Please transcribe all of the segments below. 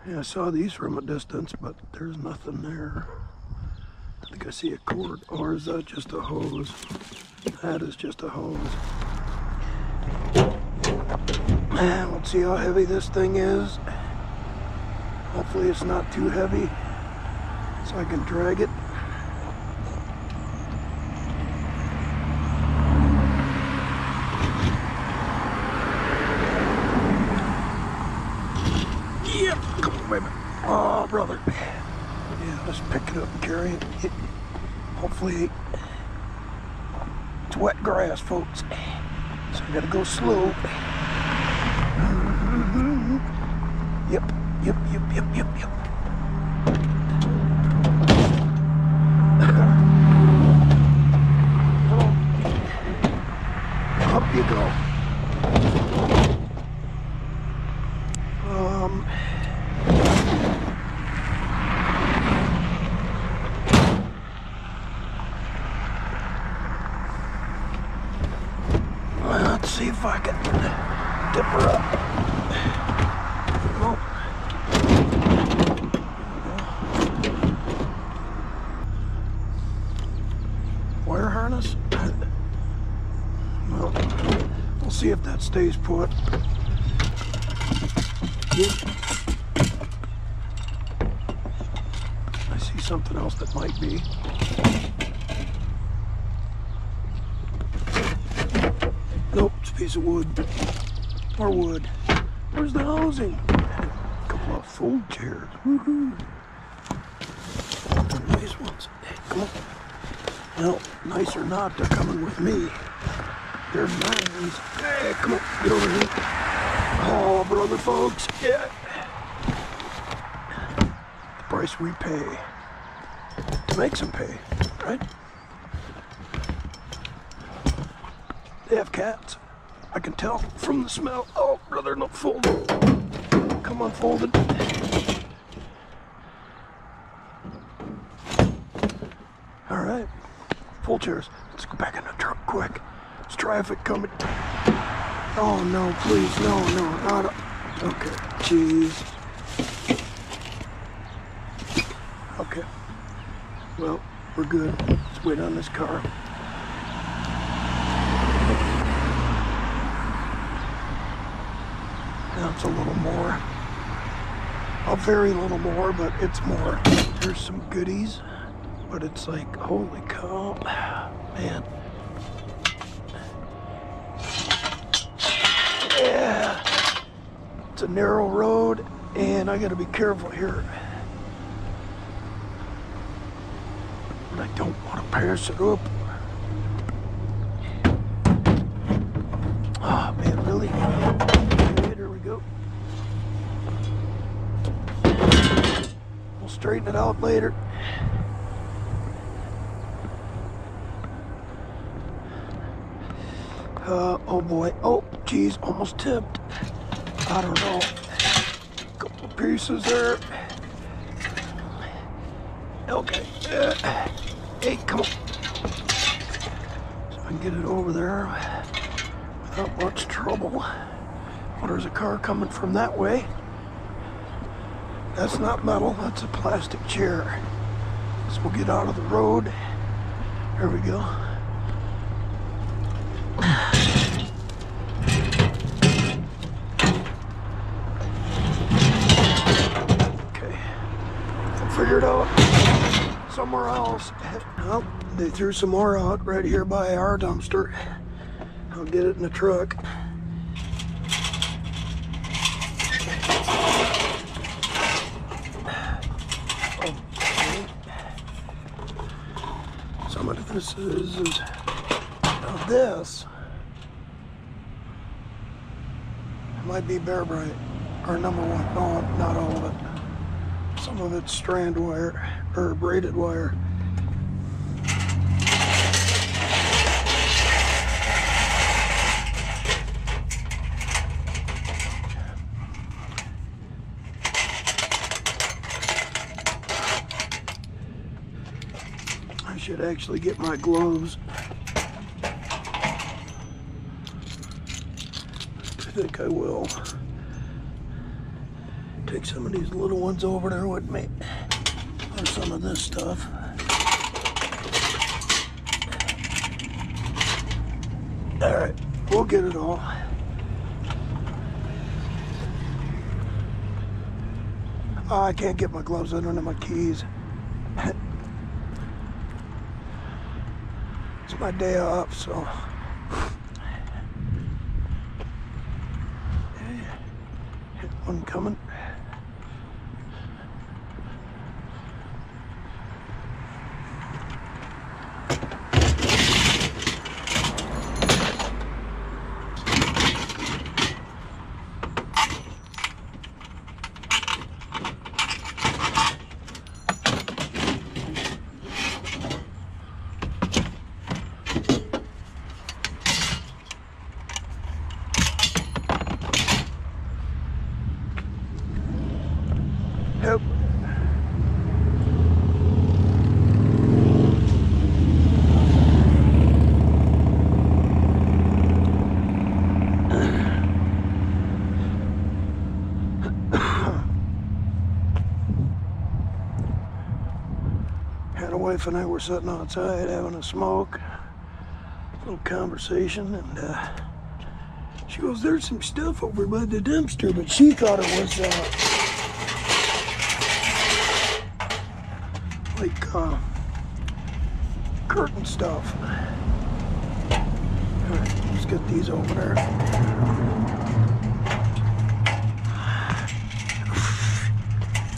Yeah, I saw these from a distance, but there's nothing there. I think I see a cord, or is that just a hose? That is just a hose. And let's see how heavy this thing is. Hopefully it's not too heavy, so I can drag it. Yep, come on, wait a minute. Oh, brother. Yeah, let's pick it up and carry it. Hopefully, it's wet grass, folks. So I gotta go slow. Yep. Up you go. Let's see if I can dip her up. Oh. Wire harness? Well, we'll see if that stays put. Yep. I see something else that might be. Nope, it's a piece of wood. More wood. Where's the housing? A couple of fold chairs. Woohoo! Nice ones. Hey, come on. Well, nice or not, they're coming with me. They're nice. Hey, come on, get over here. Oh, brother, folks. Yeah. The price we pay to make some pay, right? They have cats. I can tell from the smell. Oh, brother, not folded. Come on, folded. All right, full chairs. Let's go back in the truck quick. There's traffic coming. Oh no, please, no, not a... Okay, jeez. Okay. Well, we're good. Let's wait on this car. That's a little more. A very little more, but it's more. There's some goodies, but it's like, holy cow, man. Yeah. It's a narrow road, and I gotta be careful here. And I don't want to pass it up. Oh, man, really? There we go. We'll straighten it out later. Oh boy. Oh, geez, almost tipped. I don't know. Couple of pieces there. Okay. Hey, come on. So I can get it over there without much trouble. Well, there's a car coming from that way. That's not metal, that's a plastic chair. So we'll get out of the road. There we go. Okay. I'll figure it out somewhere else. Well, they threw some more out right here by our dumpster. I'll get it in the truck. Some of this is now this might be Bear Brite or number one. No, not all of it. Some of it's strand wire or braided wire. I should actually get my gloves. I think I will. Take some of these little ones over there with me, or some of this stuff. All right, we'll get it all. Oh, I can't get my gloves under my keys. It's my day off, so. Hit one coming. Yep. And a wife and I were sitting outside having a smoke, a little conversation, and she goes, "There's some stuff over by the dumpster," but she thought it was like curtain stuff. All right, let's get these over there.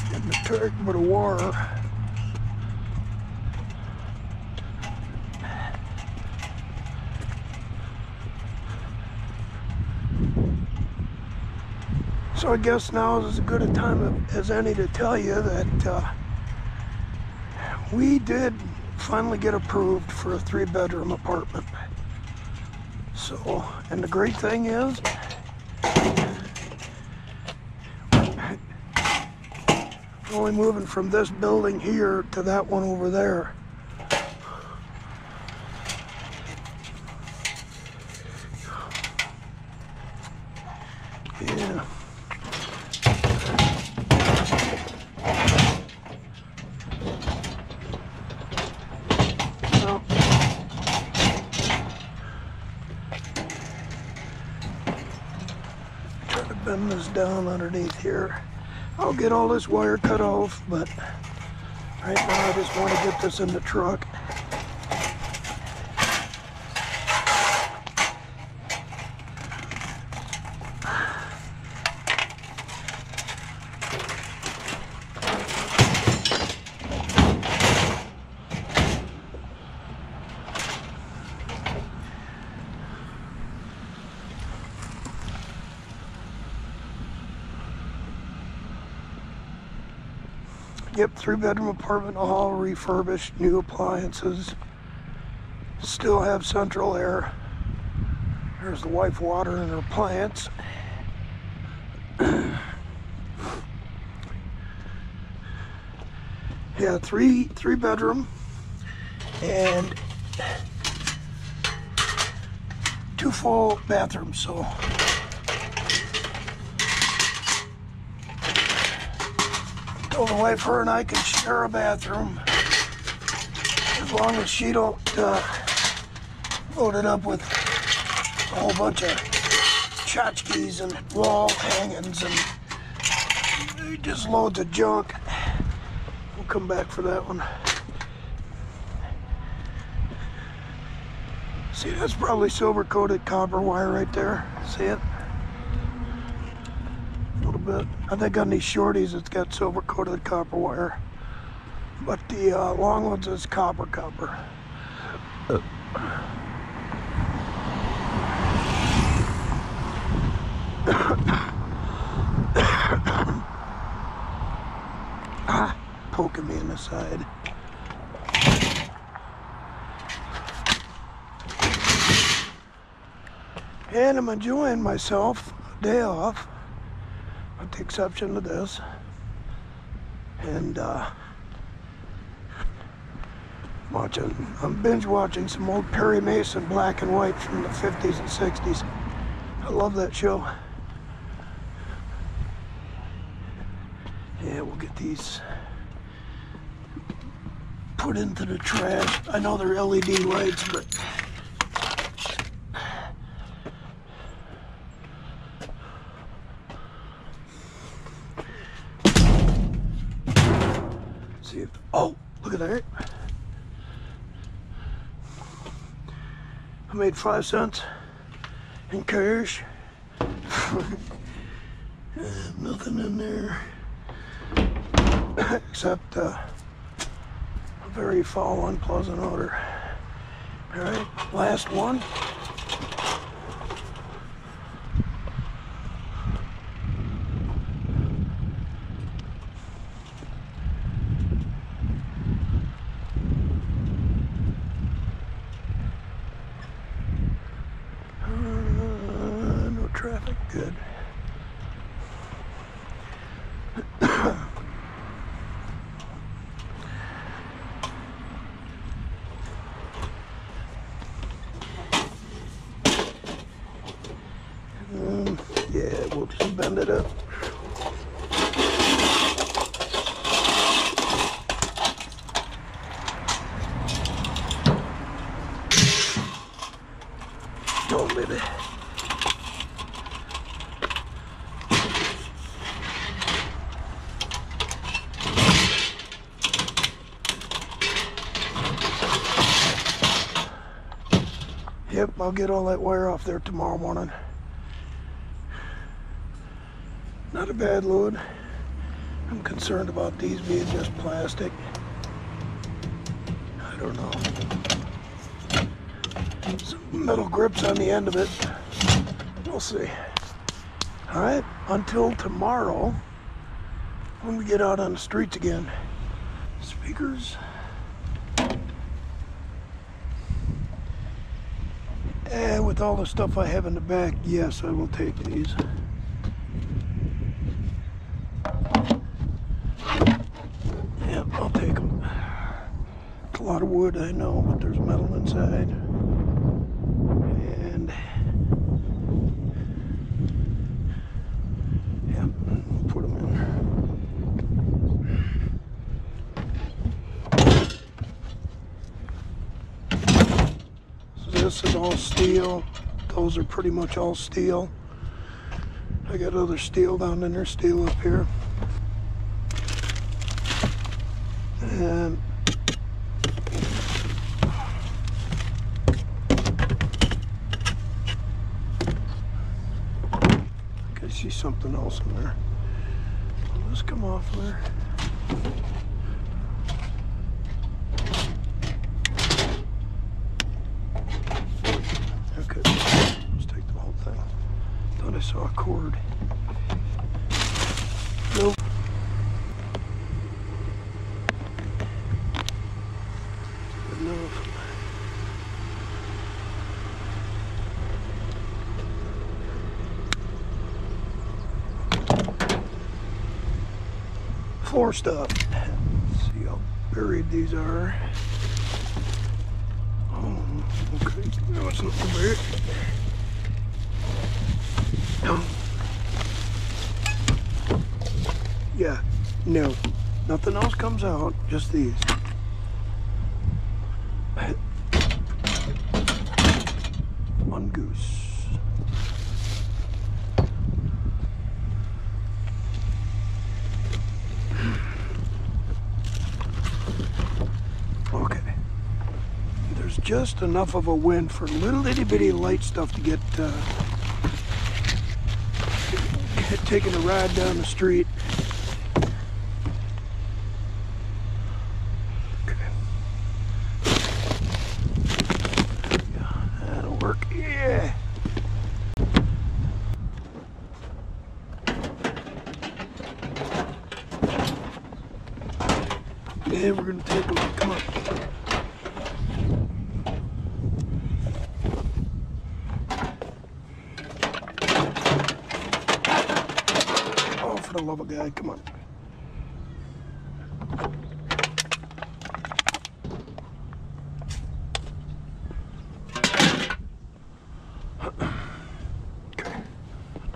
Getting a turd but a war. So I guess now is as good a time as any to tell you that we did finally get approved for a 3-bedroom apartment. So, and the great thing is, we're only moving from this building here to that one over there. Yeah. Bend this down underneath here. I'll get all this wire cut off, but right now I just want to get this in the truck. Yep, 3-bedroom apartment, all refurbished, new appliances. Still have central air. There's the wife watering her plants. Yeah, three bedroom and 2 full bathrooms, so. Told the wife her and I can share a bathroom as long as she don't load it up with a whole bunch of tchotchkes and wall hangings and just loads of junk. We'll come back for that one. See, that's probably silver coated copper wire right there. See it? Bit. I think on these shorties it's got silver coated copper wire, but the long ones is copper. Poking me in the side. And I'm enjoying myself, day off. With the exception of this, and I'm binge watching some old Perry Mason black and white from the 50s and 60s. I love that show. Yeah, we'll get these put into the trash. I know they're LED lights, but see if, oh, look at that. I made 5 cents in cash. Nothing in there except a very foul, unpleasant odor. All right, last one. No traffic, good. Yeah, we'll just bend it up. Oh, baby. Yep, I'll get all that wire off there tomorrow morning. Not a bad load. I'm concerned about these being just plastic. I don't know. Some metal grips on the end of it. We'll see. All right, until tomorrow when we get out on the streets again. Speakers. And with all the stuff I have in the back, yes, I will take these. Yep, I'll take them. It's a lot of wood, I know, but there's metal inside. And yep, put them in. So this is all steel. Those are pretty much all steel. I got other steel down in there, steel up here. And I see something else in there. Will this come off there? Okay, let's take the whole thing. Thought I saw a cord. Nope. Enough. Floor stuff. Let's see how buried these are. Oh, okay. No, it's not too big. Yeah, no. Nothing else comes out, just these. Mongoose. Okay. There's just enough of a wind for little itty bitty light stuff to get taking a ride down the street. Okay. Yeah, that'll work. Yeah. And we're gonna take a look. Come on. Oh, for the love of God, come on. Okay.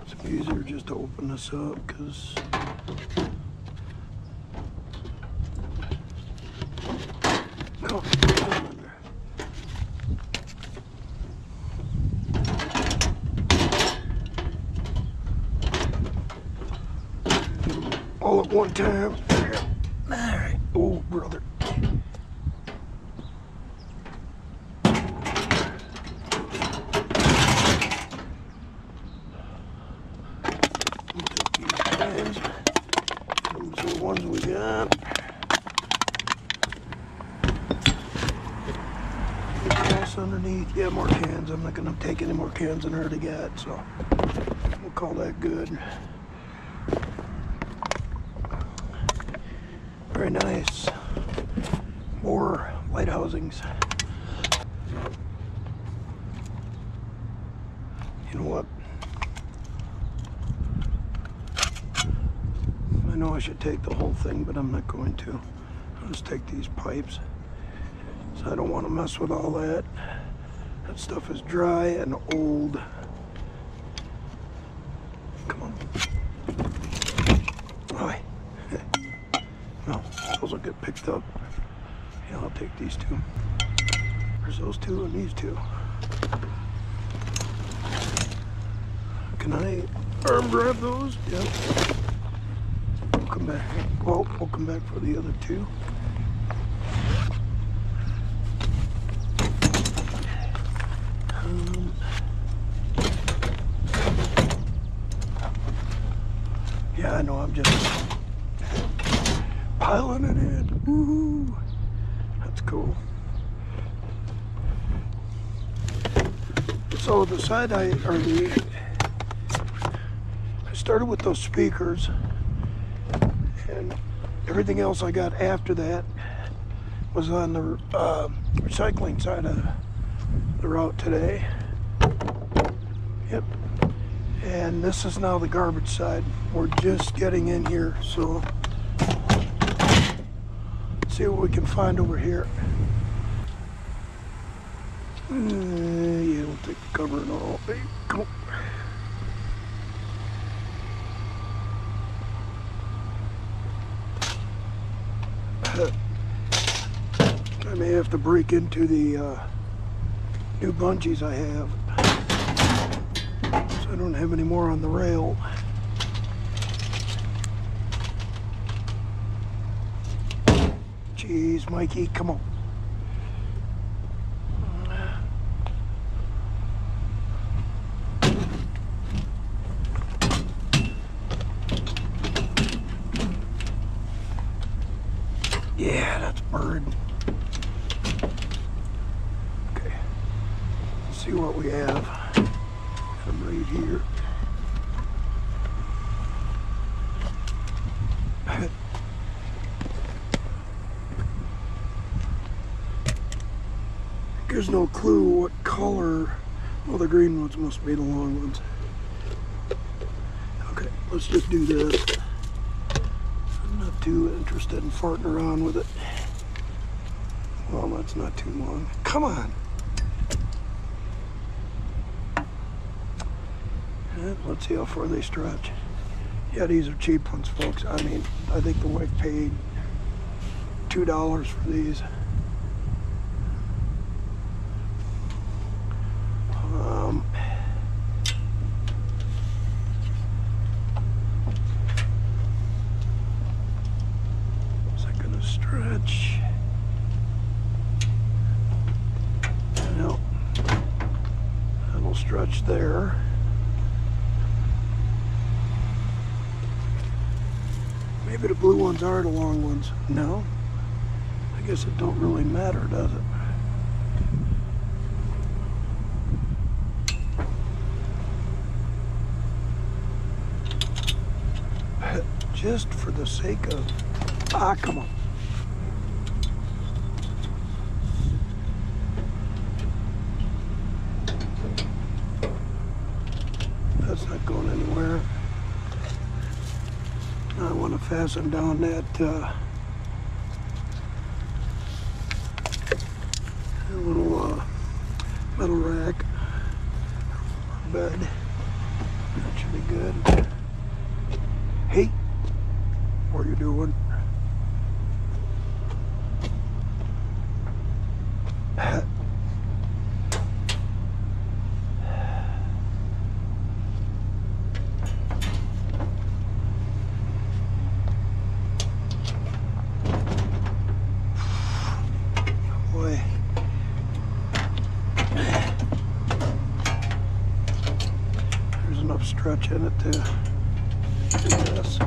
It's easier just to open this up because all at one time. All right. Oh, brother. Take these cans. Those are the ones we got. Gas underneath. Yeah, more cans. I'm not going to take any more cans than I already got, so we'll call that good. Very nice. More light housings. You know what? I know I should take the whole thing, but I'm not going to. I'll just take these pipes. So I don't want to mess with all that. That stuff is dry and old. Come on. Hi. No, those will get picked up. Yeah, I'll take these two. There's those two and these two. Can I arm grab those? Yep. We'll come back. Well, we'll come back for the other two. Yeah, I know, I'm just piling it in. Woo! That's cool. So the side I started with those speakers, and everything else I got after that was on the recycling side of the route today. Yep. And this is now the garbage side. We're just getting in here, so let's see what we can find over here. Yeah, we'll take the cover and all. Hey, come on. I may have to break into the new bungees I have. So I don't have any more on the rail. Jeez, Mikey, come on. Yeah, that's bird. Okay, let's see what we have. I'm right here. There's no clue what color. Well, the green ones must be the long ones. Okay, let's just do this. I'm not too interested in farting around with it. Well, that's not too long. Come on. Let's see how far they stretch. Yeah, these are cheap ones, folks. I mean, I think the wife paid $2 for these. Is that gonna stretch? No. That'll stretch there. Maybe the blue ones are the long ones. No? I guess it don't really matter, does it? Just for the sake of... Ah, come on. That's not going anywhere. I want to fasten down that little metal rack bed. That should be good. Hey, what are you doing? enough stretch in it to do this.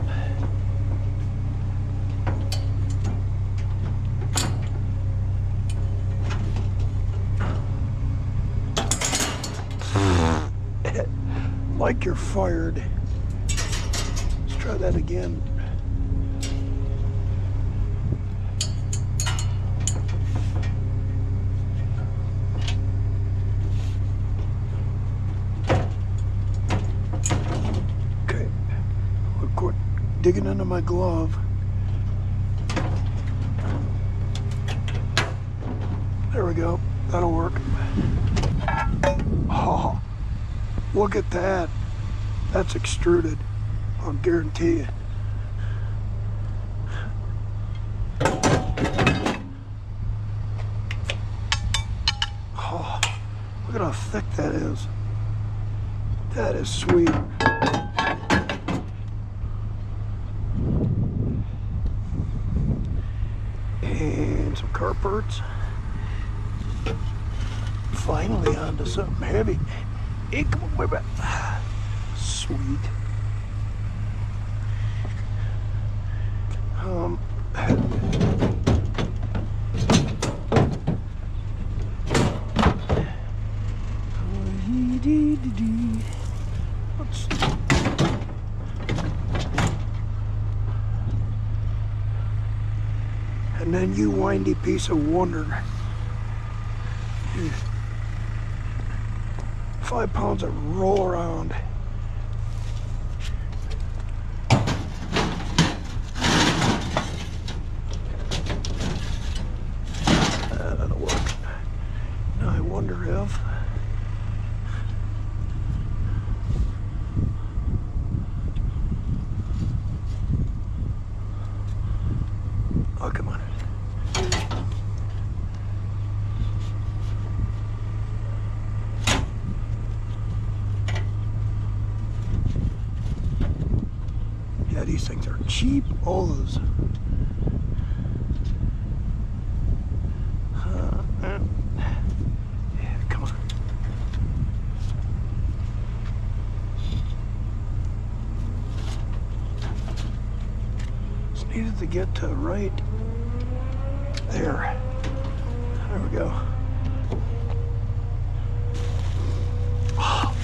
Like you're fired. Let's try that again. Okay, I'll quit digging into my glove. There we go. That'll work. Oh. Look at that. That's extruded. I'll guarantee you. Oh, look at how thick that is. That is sweet. And some carports. Finally onto something heavy. Hey, come on, way back. Sweet. And then you windy piece of wonder. 5 pounds of roll around. That'll work. Now I wonder if oh, come on. Yeah, these things are cheap. Olas. Yeah, come on. Just needed to get to right there. There we go. Oh,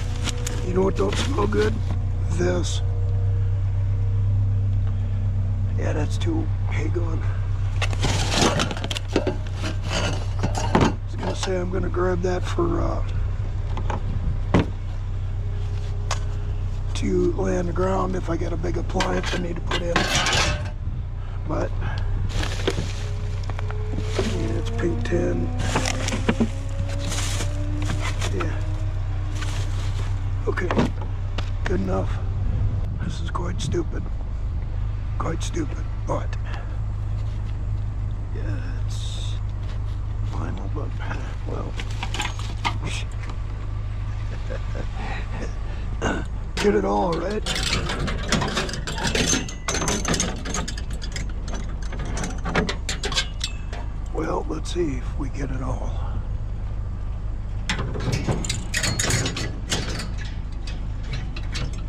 you know what don't smell good? This. Yeah, that's too Hagon. I was gonna say I'm gonna grab that for to lay on the ground if I get a big appliance I need to put in. But yeah, it's pink tin. Yeah. Okay. Good enough. This is quite stupid. Quite stupid, but yeah, it's final, but well, get it all right. Well, let's see if we get it all.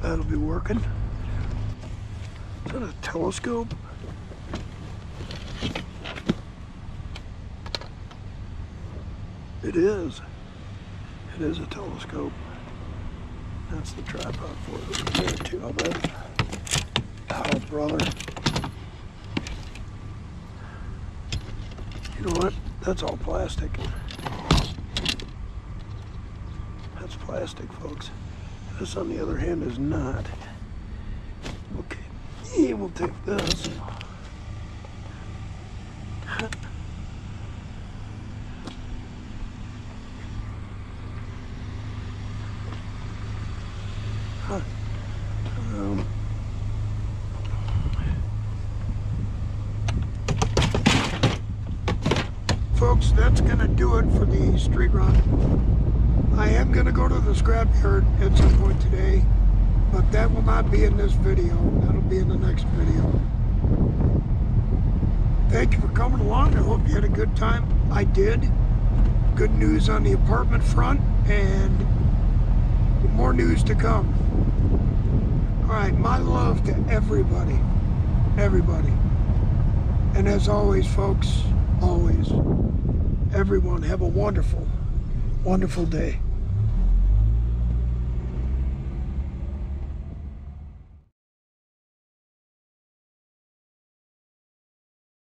That'll be working. Is that a telescope? It is. It is a telescope. That's the tripod for it. There too, I bet. Oh, brother. You know what? That's all plastic. That's plastic, folks. This, on the other hand, is not. Okay. Yeah, we'll take this. Folks, that's gonna do it for the street run. I am gonna go to the scrapyard at some point today, but that will not be in this video. That'll be in the next video. Thank you for coming along. I hope you had a good time. I did. Good news on the apartment front, and more news to come. All right, my love to everybody. Everybody. And as always, folks, always, everyone have a wonderful, wonderful day.